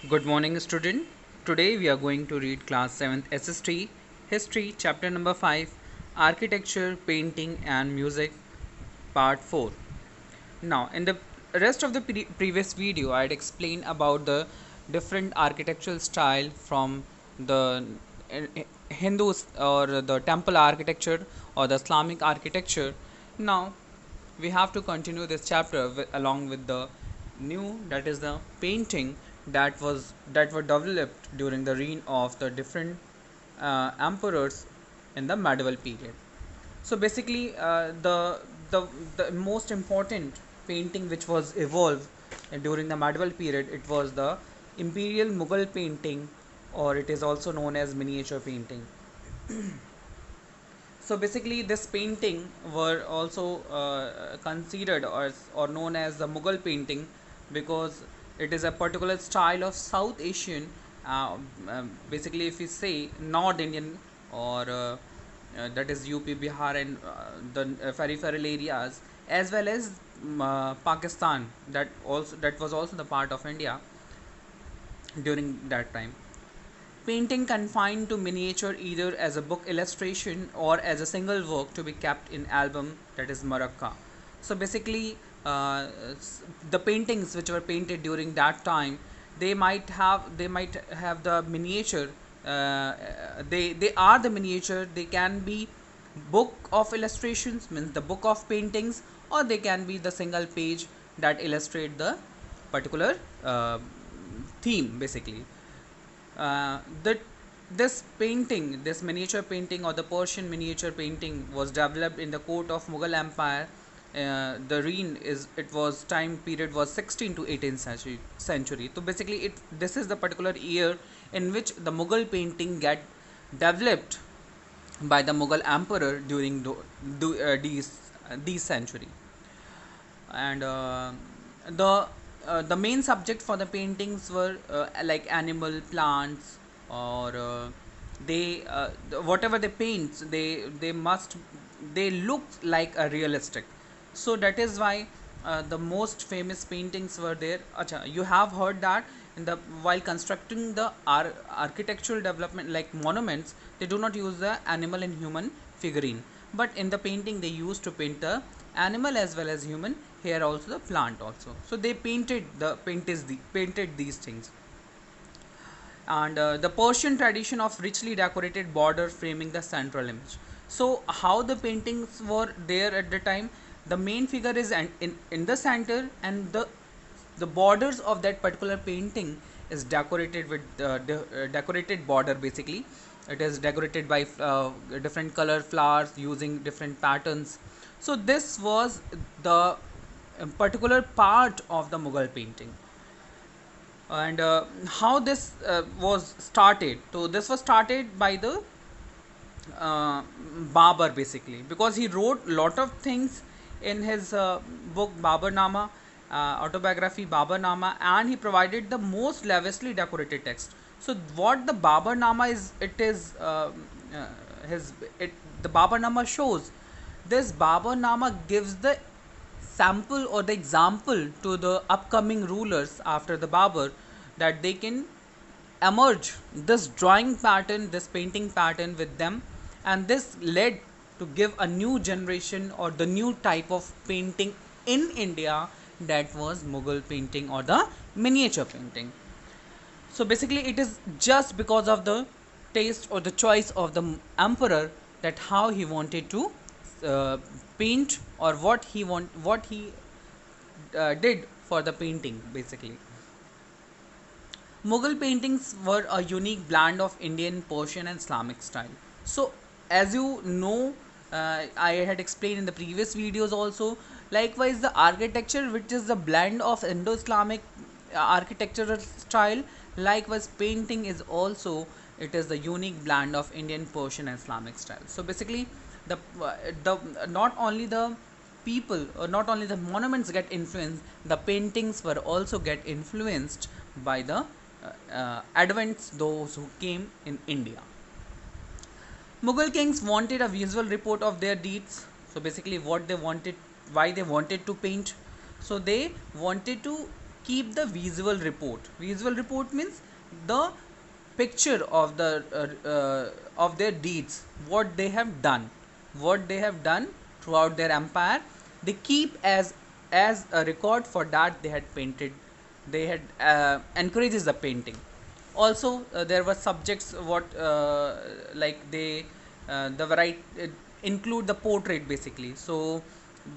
Good morning, student. Today we are going to read class 7th SST History, chapter number 5, Architecture, Painting and Music, part 4. Now, in the rest of the previous video, I had explained about the different architectural style from the Hindus or the temple architecture or the Islamic architecture. Now, we have to continue this chapter along with the new, that is the painting that were developed during the reign of the different emperors in the medieval period. So basically, the most important painting which was evolved during the medieval period, it was the imperial Mughal painting, or it is also known as miniature painting. So basically, this painting were also considered or known as the Mughal painting because it is a particular style of South Asian. Basically, if we say North Indian or that is UP, Bihar, and the peripheral areas, as well as Pakistan, that was also the part of India during that time. Painting confined to miniature either as a book illustration or as a single work to be kept in album, that is Maracca. So basically, the paintings which were painted during that time, they might have the miniature. They are the miniature. They can be book of illustrations, means the book of paintings, or they can be the single page that illustrate the particular theme basically. That this painting, this miniature painting or the Persian miniature painting was developed in the court of Mughal Empire. The reign is it was time period was 16th to 18th century. So basically, it this is the particular year in which the Mughal painting get developed by the Mughal emperor during these century. And the main subject for the paintings were like animal, plants, or whatever they paint, they look like a realistic. So that is why the most famous paintings were there. Acha, you have heard that in the while constructing the architectural development like monuments, they do not use the animal and human figurine, but in the painting they used to paint the animal as well as human, here also the plant also. So they painted these things. And the Persian tradition of richly decorated border framing the central image. So how the paintings were there at the time, the main figure is in the center, and the borders of that particular painting is decorated with decorated border basically. It is decorated by different color flowers using different patterns. So this was the particular part of the Mughal painting. And how this was started, so this was started by the Babar basically, because he wrote lot of things in his book Babarnama, autobiography Babarnama, and he provided the most lavishly decorated text. So what the Babarnama is, it is his it the Babarnama shows, this Babarnama gives the sample or the example to the upcoming rulers after the Babur, that they can emerge this drawing pattern, this painting pattern with them, and this led to give a new generation or the new type of painting in India, that was Mughal painting or the miniature painting. So basically, it is just because of the taste or the choice of the emperor, that how he wanted to uh, paint, or what he did for the painting basically. Mughal paintings were a unique blend of Indian, Persian, and Islamic style. So, as you know, I had explained in the previous videos also. Likewise, the architecture, which is the blend of Indo-Islamic architectural style, likewise, painting is also, it is the unique blend of Indian, Persian, and Islamic style. So basically, the not only the people or not only the monuments get influenced, the paintings were also get influenced by the advents, those who came in India. Mughal kings wanted a visual report of their deeds. So basically, what they wanted, why they wanted to paint. So they wanted to keep the visual report. Visual report means the picture of of their deeds, what they have done throughout their empire. They keep as a record for that they had painted, they had encourages the painting. Also there were subjects what like they the variety include the portrait basically. So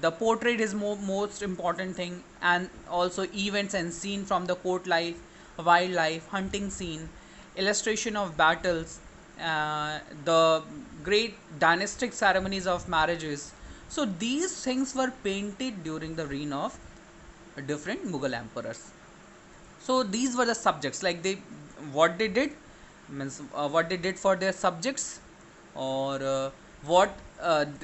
the portrait is most important thing, and also events and scene from the court life, wildlife, hunting scene, illustration of battles, the great dynastic ceremonies of marriages. So these things were painted during the reign of different Mughal emperors. So these were the subjects, like they what they did means what they did for their subjects, or what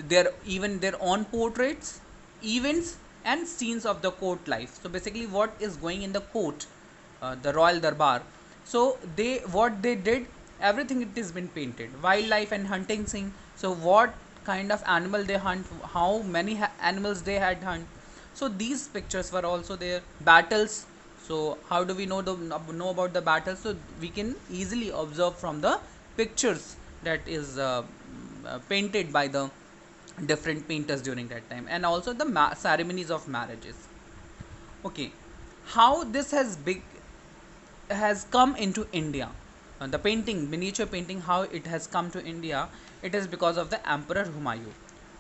their even their own portraits, events and scenes of the court life. So basically what is going in the court, the royal darbar. So they what they did, everything it has been painted. Wildlife and hunting scene, so what kind of animal they hunt, how many animals they had hunt. So these pictures were also there. Battles, so how do we know about the battles? So we can easily observe from the pictures that is painted by the different painters during that time, and also the ceremonies of marriages. Okay, how this has come into India. The painting, miniature painting, how it has come to India, it is because of the Emperor Humayun.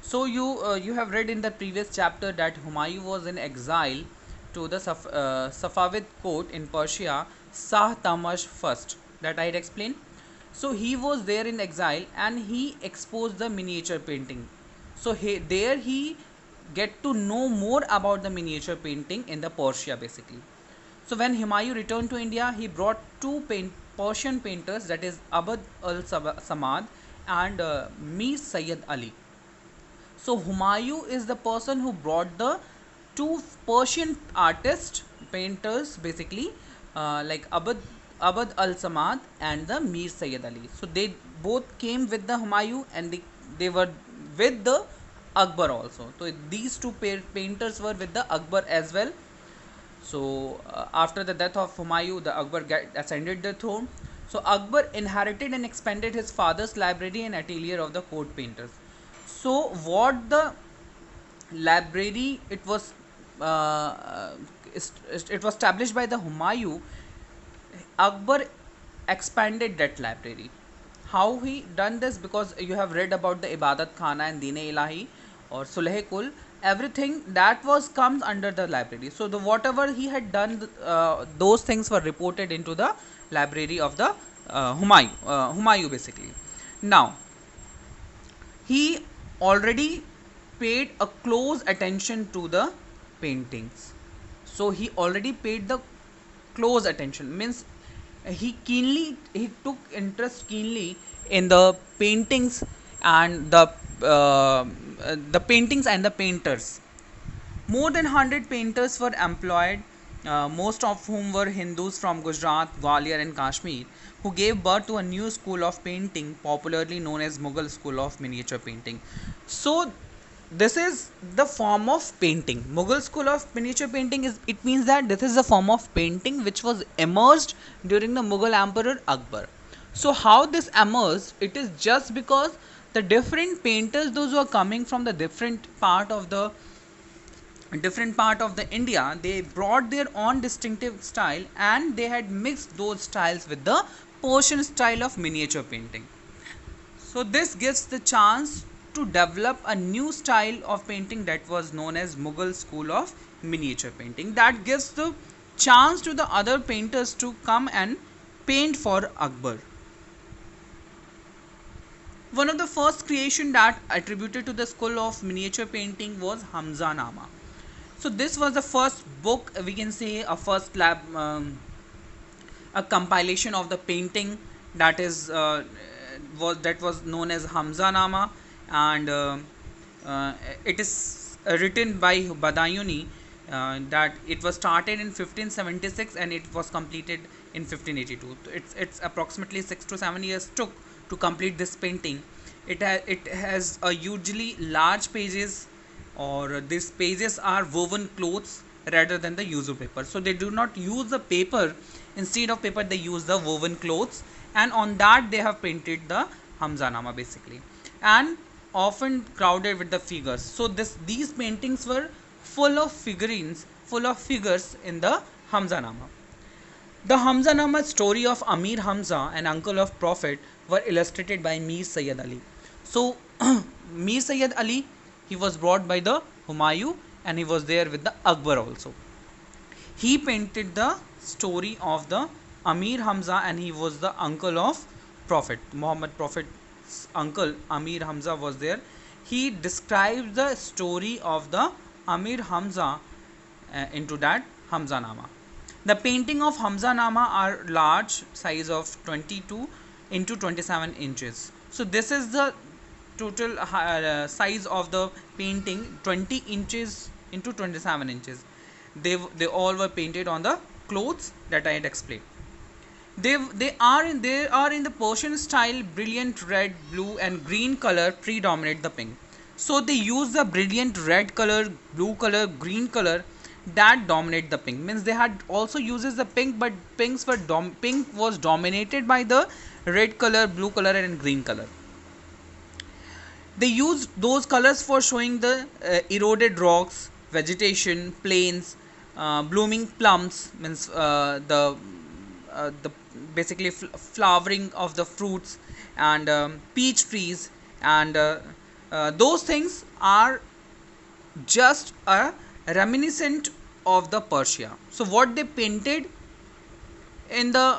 So you have read in the previous chapter that Humayun was in exile to the Safavid court in Persia, Shah Tamash first, that I had explained. So he was there in exile and he exposed the miniature painting. So there he get to know more about the miniature painting in the Persia basically. So when Humayun returned to India, he brought two Persian painters, that is Abd al Samad and Mir Sayyid Ali. So Humayun is the person who brought the two Persian artists, painters basically, like Abd al Samad and the Mir Sayyid Ali. So they both came with the Humayun, and they were with the Akbar also. So these two painters were with the Akbar as well. So after the death of Humayun, the Akbar ascended the throne. So Akbar inherited and expanded his father's library and atelier of the court painters. So what the library, it was established by the Humayun. Akbar expanded that library. How he done this? Because you have read about the Ibadat Khana and Dine Ilahi or Sulh Kul. Everything that was comes under the library. So the whatever he had done, those things were reported into the library of the Humayun basically. Now he already paid a close attention to the paintings. So he already paid the close attention, means he took interest keenly in the paintings and the paintings and the painters. More than 100 painters were employed, most of whom were Hindus from Gujarat, Gwalior, and Kashmir, who gave birth to a new school of painting, popularly known as Mughal School of Miniature Painting. So, this is the form of painting. Mughal School of Miniature Painting is, it means that this is the form of painting which was emerged during the Mughal Emperor Akbar. So, how this emerged? It is just because the different painters, those who are coming from the different part of the India, they brought their own distinctive style, and they had mixed those styles with the Persian style of miniature painting. So this gives the chance to develop a new style of painting that was known as Mughal School of Miniature Painting. That gives the chance to the other painters to come and paint for Akbar. One of the first creation that attributed to the school of miniature painting was Hamza Nama. So this was the first book, we can say a first a compilation of the painting that was known as Hamza Nama, and it is written by Badayuni. That it was started in 1576 and it was completed in 1582. It's approximately 6 to 7 years took to complete this painting. It has a hugely large pages, or these pages are woven clothes rather than the usual paper. So they do not use the paper. Instead of paper, they use the woven clothes, and on that they have painted the Hamzanama basically, and often crowded with the figures. So these paintings were full of figurines, full of figures in the Hamzanama. The Hamzanama story of Amir Hamza, an uncle of Prophet, were illustrated by Mir Sayyid Ali. So Mir Sayyid Ali, he was brought by the Humayun, and he was there with the Akbar also. He painted the story of the Amir Hamza, and he was the uncle of Prophet Muhammad. Prophet's uncle Amir Hamza was there. He described the story of the Amir Hamza into that Hamzanama. The painting of Hamzanama are large, size of 22 into 27 inches. So this is the total size of the painting, 20 inches into 27 inches. They all were painted on the clothes that I had explained. They are in the Persian style. Brilliant red, blue, and green color predominate the pink. So they use the brilliant red color, blue color, green color that dominate the pink. Means they had also uses the pink, but pink was dominated by the red color, blue color, and green color. They used those colors for showing the eroded rocks, vegetation, plains, blooming plums, means the basically flowering of the fruits, and peach trees, and those things are just a reminiscent of the Persia. So what they painted in the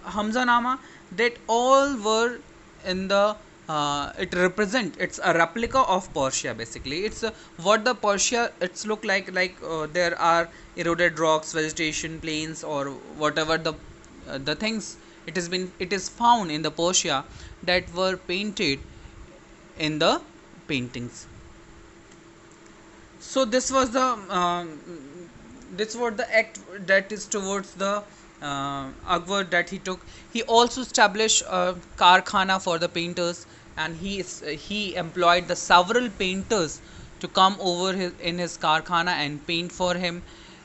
Hamzanama, that all were in the it's a replica of Persia basically. It's what the Persia it's look like there are eroded rocks, vegetation, plains, or whatever the things it is found in the Persia that were painted in the paintings. So this was the act that is towards the Akbar that he took. He also established a karkhana for the painters, and he employed the several painters to come over in his karkhana and paint for him,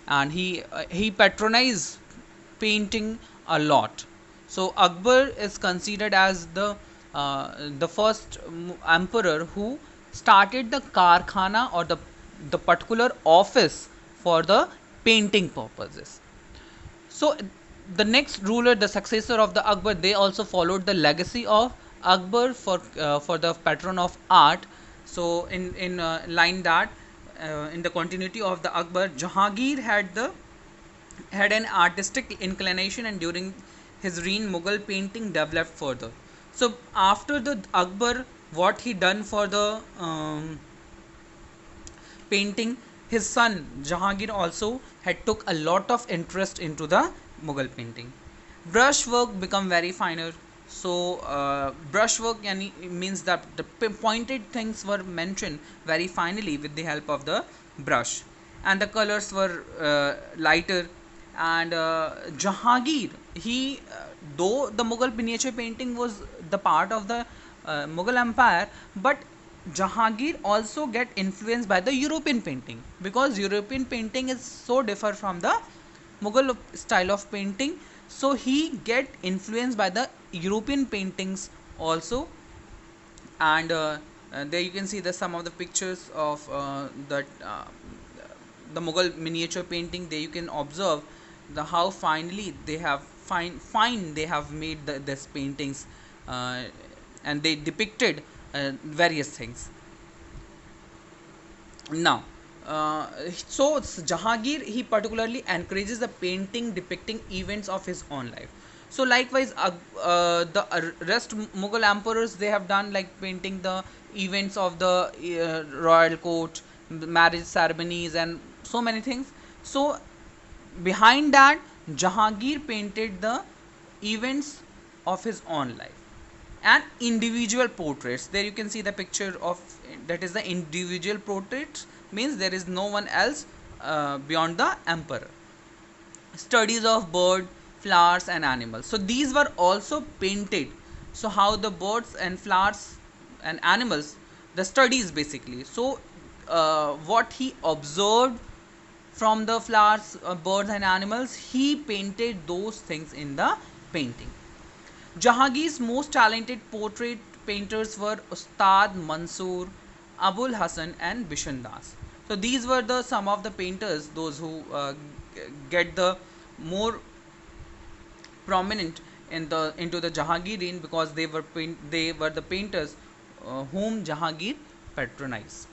and he patronized painting a lot. So Akbar is considered as the first emperor who started the karkhana, or the particular office for the painting purposes. So the next ruler, the successor of the Akbar, they also followed the legacy of Akbar for the patron of art. So in line that in the continuity of the Akbar, Jahangir had an artistic inclination, and during his reign, Mughal painting developed further. So after the Akbar, what he done for the painting, his son Jahangir also had took a lot of interest into the Mughal painting. Brushwork become very finer. So brushwork means that the pointed things were mentioned very finely with the help of the brush, and the colors were lighter. And Jahangir, he though the Mughal miniature painting was the part of the Mughal Empire, but Jahangir also get influenced by the European painting, because European painting is so different from the Mughal style of painting. So he get influenced by the European paintings also, and there you can see some of the pictures of the Mughal miniature painting. There you can observe how finely they have fine they have made this paintings, and they depicted various things. Now, so Jahangir, he particularly encourages the painting depicting events of his own life. So likewise, the rest Mughal emperors, they have done like painting the events of the royal court, marriage ceremonies, and so many things. So behind that, Jahangir painted the events of his own life and individual portraits. There you can see the picture of that is the individual portraits, means there is no one else beyond the emperor. Studies of bird, flowers, and animals. So these were also painted. So how the birds and flowers and animals, the studies basically. So what he observed from the flowers, birds and animals. He painted those things in the painting. Jahangir's most talented portrait painters were Ustad Mansoor, Abul Hasan, and Bishan Das. So these were the some of the painters, those who get the more prominent in the into the Jahangirin, because they were the painters whom Jahangir patronized.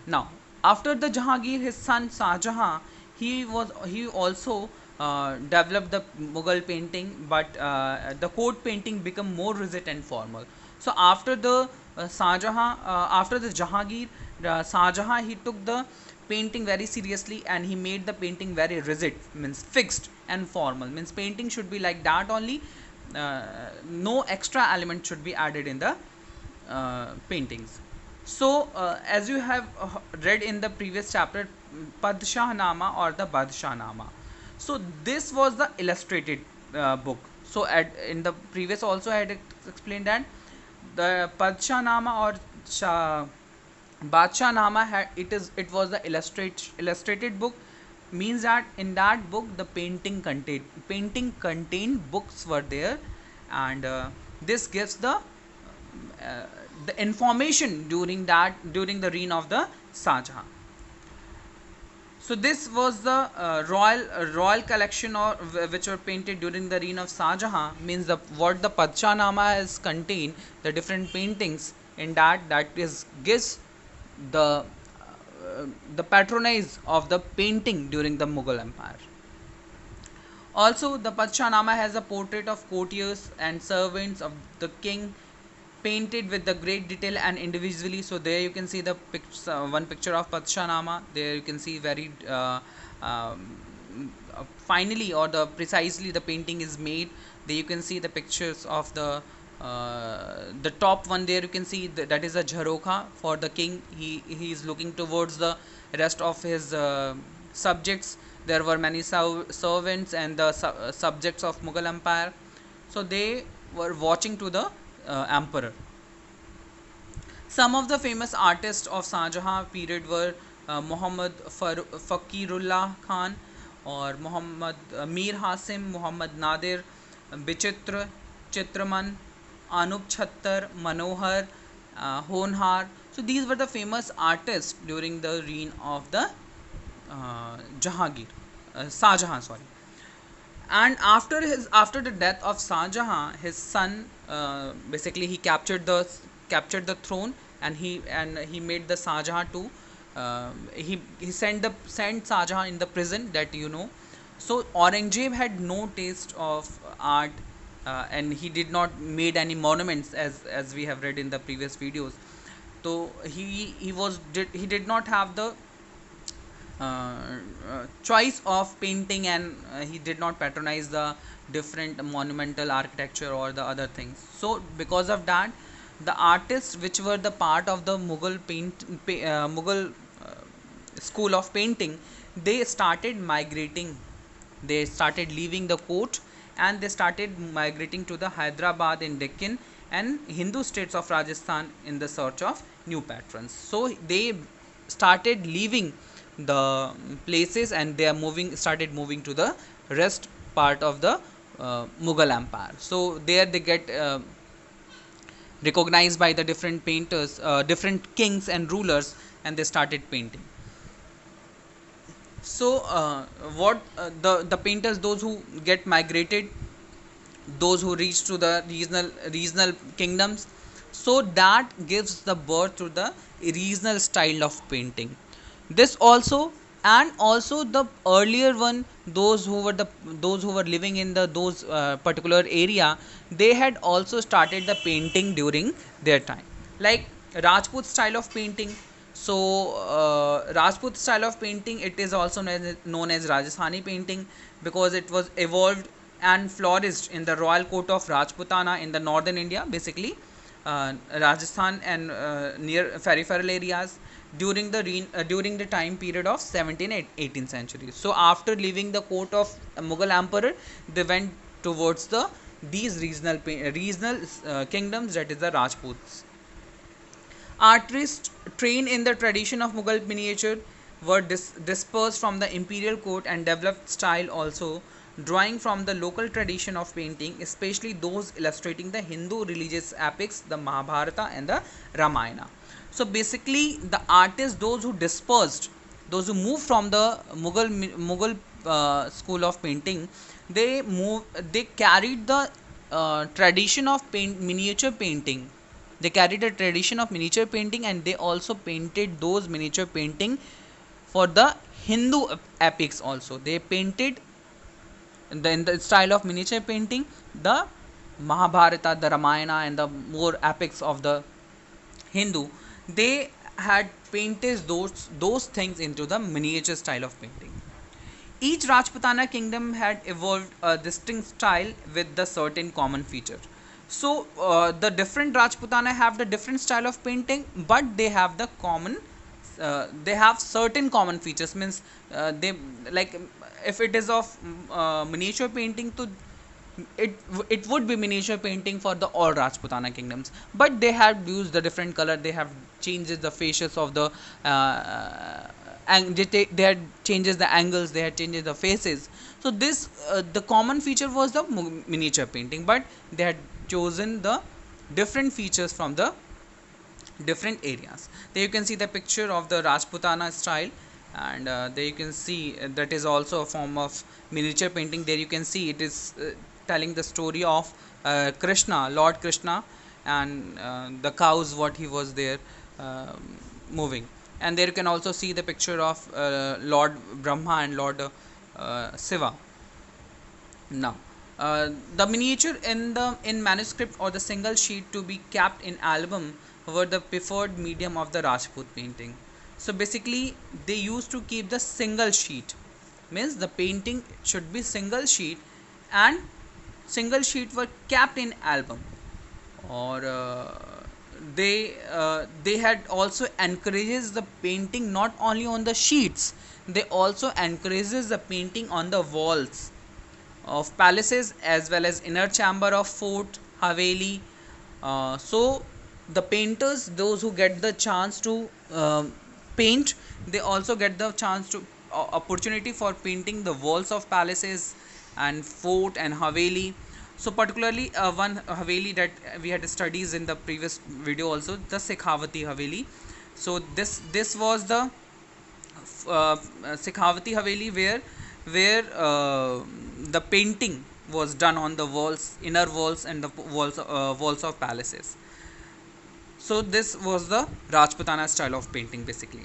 Now, after the Jahangir, his son Shah Jahan, he also developed the Mughal painting, but the court painting became more rigid and formal. So after the Shah Jahan, after the Jahangir, Shah Jahan, he took the painting very seriously, and he made the painting very rigid, means fixed and formal. Means painting should be like that only. No extra element should be added in the paintings. So, as you have read in the previous chapter, Padshah Nama or the Badshah Nama. So, this was the illustrated book. So, in the previous also I had explained that the Padshah Nama or Badshah Nama it was the illustrated book, means that in that book the painting contained books were there, and this gives the information during the reign of the Shah Jahan. So this was the royal collection or which were painted during the reign of Shah Jahan, means what the Padshah Nama has contained, the different paintings in that is gives the patronage of the painting during the Mughal Empire. Also, the Padshah Nama has a portrait of courtiers and servants of the king, painted with the great detail and individually. So there you can see the one picture of Padshah Nama. There you can see very finally or precisely the painting is made. There you can see the pictures of the top one. There you can see that is a jharokha for the king. He is looking towards the rest of his subjects. There were many servants and the subjects of Mughal Empire, so they were watching to the emperor. Some of the famous artists of Shah Jahan period were Muhammad Fakirullah Khan, or Muhammad Mir Hasim, Muhammad Nadir, Bichitra, Chitraman, Anup Chattar, Manohar, Honhar. So these were the famous artists during the reign of the Shah Jahan, sorry. And after the death of Shah Jahan, his son basically he captured the throne, and he made the Shah Jahan to he sent Shah Jahan in the prison, that you know. So Aurangzeb had no taste of art, and he did not made any monuments, as we have read in the previous videos. So he did not have the choice of painting, and he did not patronize the different monumental architecture or the other things. So because of that, the artists which were the part of the Mughal school of painting, they started migrating. They started leaving the court, and they started migrating to the Hyderabad in Deccan and Hindu states of Rajasthan in the search of new patrons. So they started leaving the places, and they started moving to the rest part of the Mughal Empire. So there they get recognized by the different painters, different kings and rulers, and they started painting. So what the painters, those who get migrated, those who reach to the regional kingdoms, so that gives the birth to the regional style of painting. This also, and also the earlier one, those who were living in those particular area, they had also started the painting during their time, like Rajput style of painting. So Rajput style of painting, it is also known as Rajasthani painting, because it was evolved and flourished in the royal court of Rajputana in the northern India, basically Rajasthan and near peripheral areas, during the time period of 17th and 18th centuries. So after leaving the court of Mughal emperor, they went towards these regional kingdoms, that is the Rajputs. Artists trained in the tradition of Mughal miniature, were dispersed from the imperial court and developed style also, drawing from the local tradition of painting, especially those illustrating the Hindu religious epics, the Mahabharata and the Ramayana. So basically the artists, those who dispersed, those who moved from the Mughal school of painting, they carried the tradition of miniature painting. They carried a tradition of miniature painting, and they also painted those miniature painting for the Hindu epics also. They painted in the style of miniature painting the Mahabharata, the Ramayana, and the more epics of the Hindu. They had painted those things into the miniature style of painting. Each Rajputana kingdom had evolved a distinct style with the certain common feature. So the different Rajputana have the different style of painting, but they have the common. They have certain common features. Means they, like, if it is of miniature painting, to it would be miniature painting for the all Rajputana kingdoms, but they have used the different color. They have changed the faces of the and they had changes the angles, they had changes the faces. So this the common feature was the miniature painting, but they had chosen the different features from the different areas. There you can see the picture of the Rajputana style, and there you can see that is also a form of miniature painting. There you can see it is telling the story of Krishna, Lord Krishna, and the cows what he was there moving. And there you can also see the picture of Lord Brahma and Lord Shiva. Now the miniature in manuscript or the single sheet to be kept in album were the preferred medium of the Rajput painting. So basically they used to keep the single sheet, means the painting should be single sheet, and single sheet were kept in album. Or they had also encourages the painting not only on the sheets, they also encourages the painting on the walls of palaces as well as inner chamber of fort, haveli. So the painters, those who get the chance to paint, they also get the chance to opportunity for painting the walls of palaces and fort and haveli. So particularly one haveli that we had studies in the previous video also, the Sekhavati haveli. So this was the Sekhavati haveli, where the painting was done on the walls, inner walls, and the walls of palaces. So this was the Rajputana style of painting basically.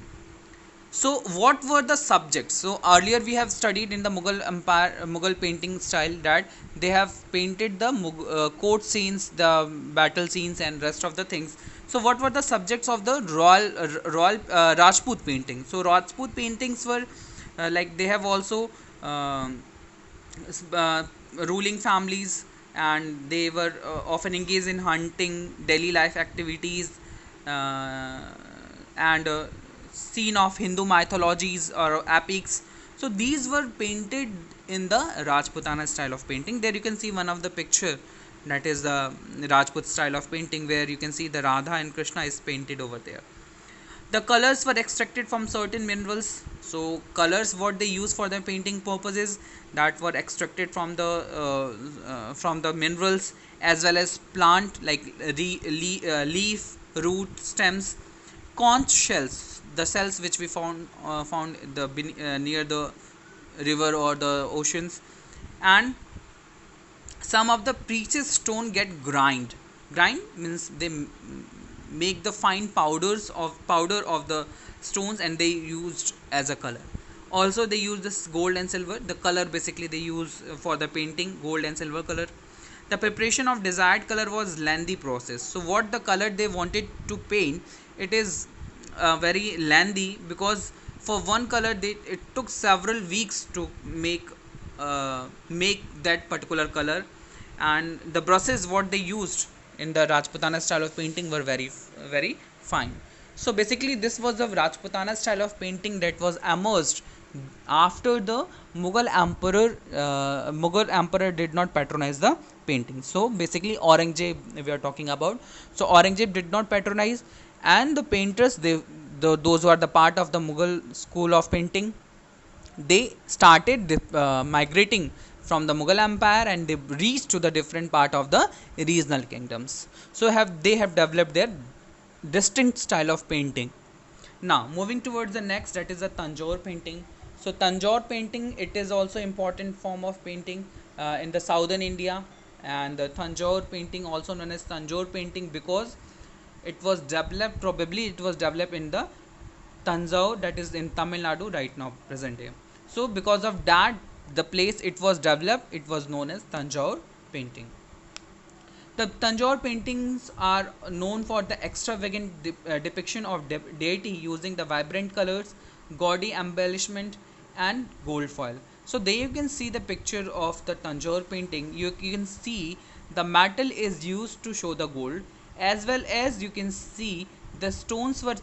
So what were the subjects? So earlier we have studied in the Mughal Empire, Mughal painting style, that they have painted the court scenes, the battle scenes, and rest of the things. So what were the subjects of the royal Rajput painting? So Rajput paintings were like they have also uh, ruling families, and they were often engaged in hunting, daily life activities, uh, and scene of Hindu mythologies or epics. So these were painted in the Rajputana style of painting. There you can see one of the picture, that is the Rajput style of painting, where you can see the Radha and Krishna is painted over there. The colors were extracted from certain minerals. So colors what they use for their painting purposes, that were extracted from the minerals, as well as plant like leaf, root, stems, conch shells, the cells which we found near the river or the oceans. And some of the precious stone get grind means they make the fine powder of the stones, and they used as a color. Also they use this gold and silver, the color basically they use for the painting, gold and silver color. The preparation of desired color was lengthy process. So what the color they wanted to paint, it is very lengthy, because for one color it took several weeks to make that particular color. And the brushes what they used in the Rajputana style of painting were very fine. So basically this was the Rajputana style of painting that was emerged after the Mughal emperor did not patronize the painting. So basically Aurangzeb we are talking about. So Aurangzeb did not patronize, and the painters, those who are the part of the Mughal school of painting, they started migrating from the Mughal Empire, and they reached to the different part of the regional kingdoms. So they have developed their distinct style of painting. Now moving towards the next, that is the Tanjore painting. So Tanjore painting, it is also important form of painting in the southern India, and the Tanjore painting also known as Tanjore painting because it was developed in the Tanjore, that is in Tamil Nadu right now, present day. So because of that, the place it was developed, it was known as Tanjore painting. The Tanjore paintings are known for the extravagant depiction of deity using the vibrant colors, gaudy embellishment, and gold foil. So there you can see the picture of the Tanjore painting. You can see the metal is used to show the gold, as well as you can see the stones were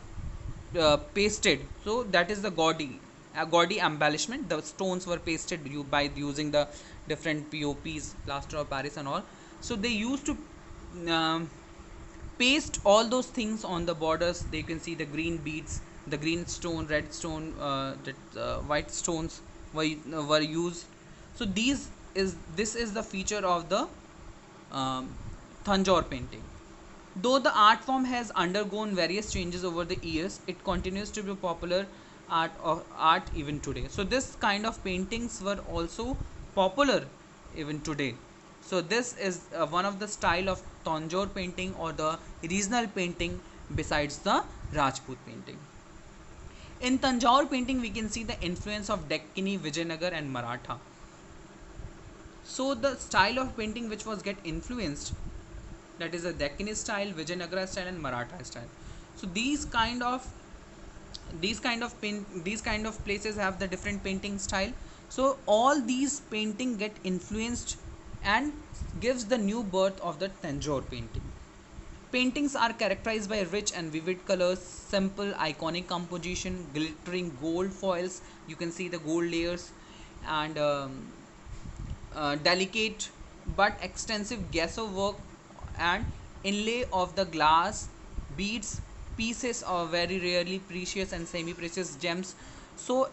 pasted. So that is the gaudy embellishment. The stones were pasted by using the different POPs, plaster of Paris and all. So they used to um, paste all those things on the borders. They can see the green beads, the green stone, red stone, white stones were used. So this is the feature of the um, Tanjore painting. Though the art form has undergone various changes over the years, it continues to be popular art even today. So this kind of paintings were also popular even today. So this is one of the style of Tanjore painting or the regional painting besides the Rajput painting. In Tanjore painting, we can see the influence of Deccani, Vijayanagar, and Maratha. So the style of painting which was get influenced, that is a Deccani style, Vijayanagara style, and Maratha style. So these kind of places have the different painting style. So all these painting get influenced and gives the new birth of the Tanjore painting. Paintings are characterized by rich and vivid colors, simple iconic composition, glittering gold foils. You can see the gold layers, and delicate but extensive gesso work and inlay of the glass beads, pieces of very rarely precious and semi-precious gems. So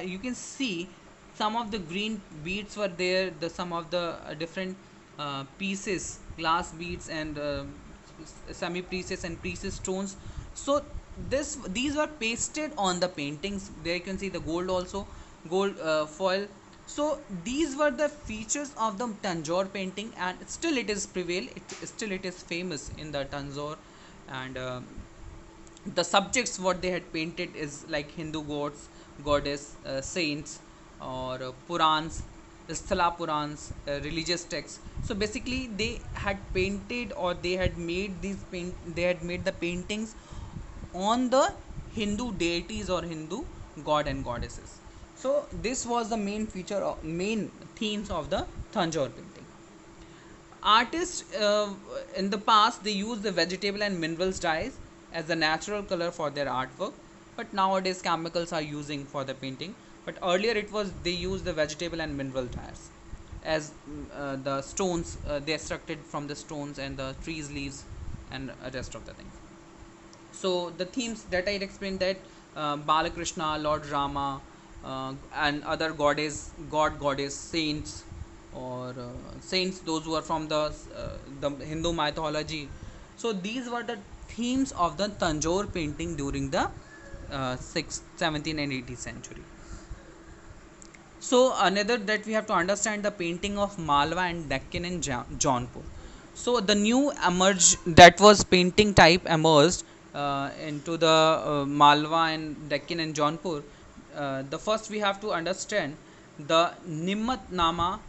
you can see some of the green beads were there, the some of the different pieces, glass beads, and semi-precious and precious stones. So these were pasted on the paintings. There you can see the gold also, gold foil. So these were the features of the Tanjore painting, and still it is prevail. Still it is famous in the Tanjore, and the subjects what they had painted is like Hindu gods, goddess, saints, or Purans, Sthala Purans, religious texts. So basically, they had painted, or they had made They had made the paintings on the Hindu deities or Hindu god and goddesses. So this was the main themes of the Tanjore painting. Artists in the past, they used the vegetable and minerals dyes as the natural color for their artwork, but nowadays chemicals are using for the painting. But earlier it was they used the vegetable and mineral dyes as the stones, they extracted from the stones and the trees leaves and rest of the things. So the themes that I explained, that Balakrishna, Lord Rama, and other goddess, saints, or saints, those who are from the Hindu mythology. So these were the themes of the Tanjore painting during the 6th, 17th, and 18th century. So another that we have to understand, the painting of Malwa and Deccan and Jaunpur. So the new emerged, that was painting type emerged into the Malwa and Deccan and Jaunpur. The first we have to understand the Nimmat Nama,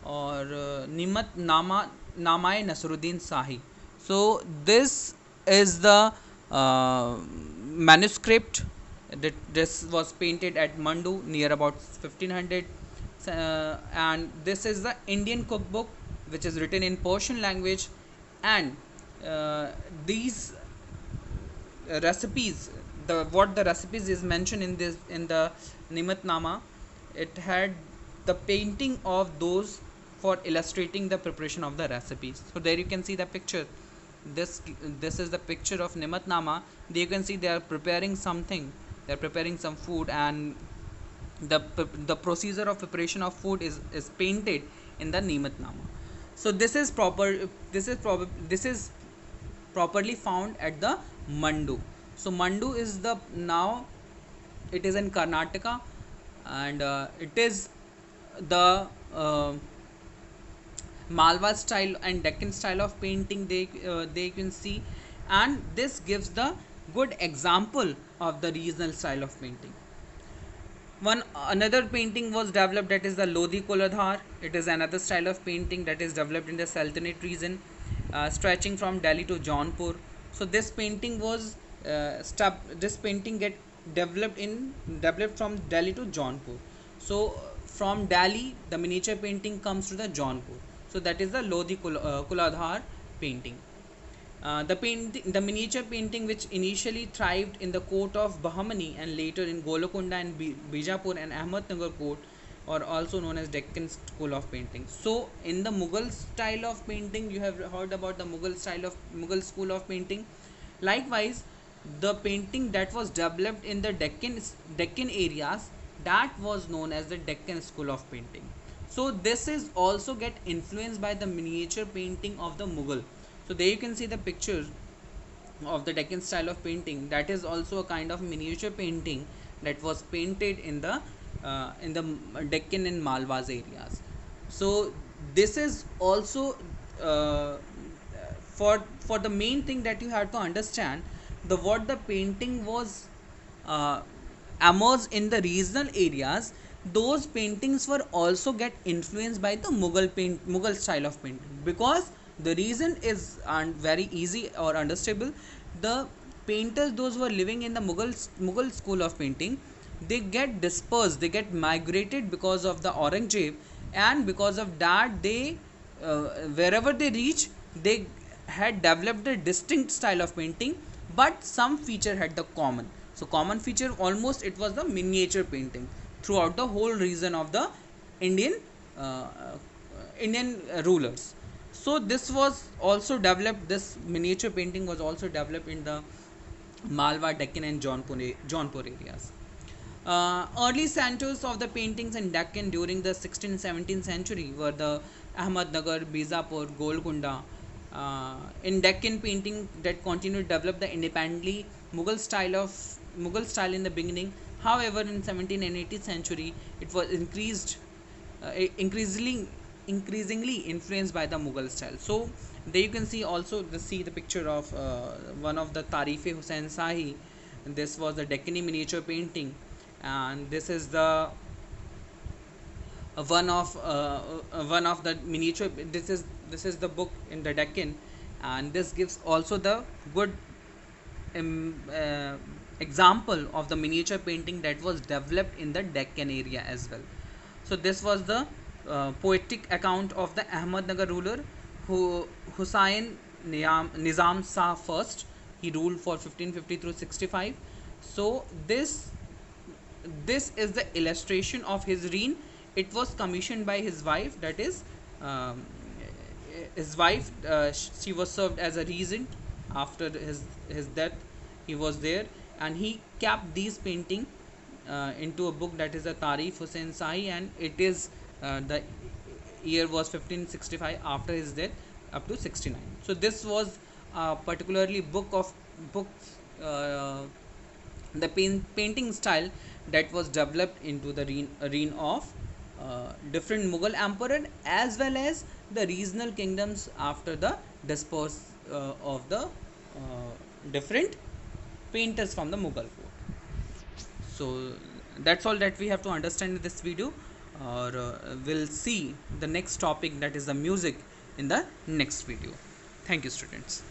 or Nimmat Namai Nasruddin Sahi. So this is the manuscript that this was painted at Mandu near about 1500, and this is the Indian cookbook which is written in Persian language, and these recipes, the recipes is mentioned in the Nimat Nama. It had the painting of those for illustrating the preparation of the recipes. So there you can see the picture. this this is the picture of Nimatnama. You can see they are preparing something. They are preparing some food, and the procedure of preparation of food is painted in the Nimatnama. So this is proper. This is properly found at the Mandu. So Mandu is the now it is in Karnataka, and it is the Malwa style and Deccan style of painting they can see, and this gives the good example of the regional style of painting. One another painting was developed, that is the Lodi Koladhar. It is another style of painting that is developed in the Sultanate region, stretching from Delhi to Jaunpur. So this painting was this painting get developed from Delhi to Jaunpur. So from Delhi, the miniature painting comes to the Jaunpur. So that is the Lodi Koladhar painting. The miniature painting, which initially thrived in the court of Bahmani and later in Golconda and Bijapur and Ahmednagar court, or also known as Deccan school of painting. So, in the Mughal style of painting, you have heard about the Mughal school of painting. Likewise, the painting that was developed in the Deccan areas, that was known as the Deccan school of painting. So this is also get influenced by the miniature painting of the Mughal. So there you can see the picture of the Deccan style of painting. That is also a kind of miniature painting that was painted in the Deccan and Malwas areas. So this is also uh, for the main thing that you have to understand, the what the painting was uh, emerged in the regional areas. Those paintings were also get influenced by the Mughal style of painting, because the reason is very easy or understandable. The painters those who were living in the Mughal school of painting, they get dispersed, they get migrated because of the Aurangzeb, and because of that they wherever they reach, they had developed a distinct style of painting, but some feature had the common. So common feature almost it was the miniature painting throughout the whole region of the Indian uh, Indian rulers. So this was also developed. This miniature painting was also developed in the Malwa, Deccan, and Jaunpur areas. Early centers of the paintings in Deccan during the 16th and 17th century were the Ahmednagar, Bijapur, Golconda. In Deccan painting that continued to develop the independently Mughal style in the beginning. However, in 17th and 18th century, it was increasingly influenced by the Mughal style. So there you can see also see the picture of one of the Tarife Hussain Sahi. This was the Deccani miniature painting, and this is the one of the miniature. This is the book in the Deccan, and this gives also the good example of the miniature painting that was developed in the Deccan area as well. So this was the poetic account of the Ahmednagar ruler who Hussain Nizam Shah first. He ruled for 1550 through 65. So this is the illustration of his reign. It was commissioned by his wife, that is um, his wife. She was served as a regent after his death. He was there, and he kept these painting into a book, that is the Tarif Hussain Sahi, and it is the year was 1565 after his death up to 69. So this was particularly book uh, the painting style that was developed into the reign of different Mughal emperor, as well as the regional kingdoms after the disperse of the different painters from the Mughal court. So that's all that we have to understand in this video, or we'll see the next topic, that is the music, in the next video. Thank you, students.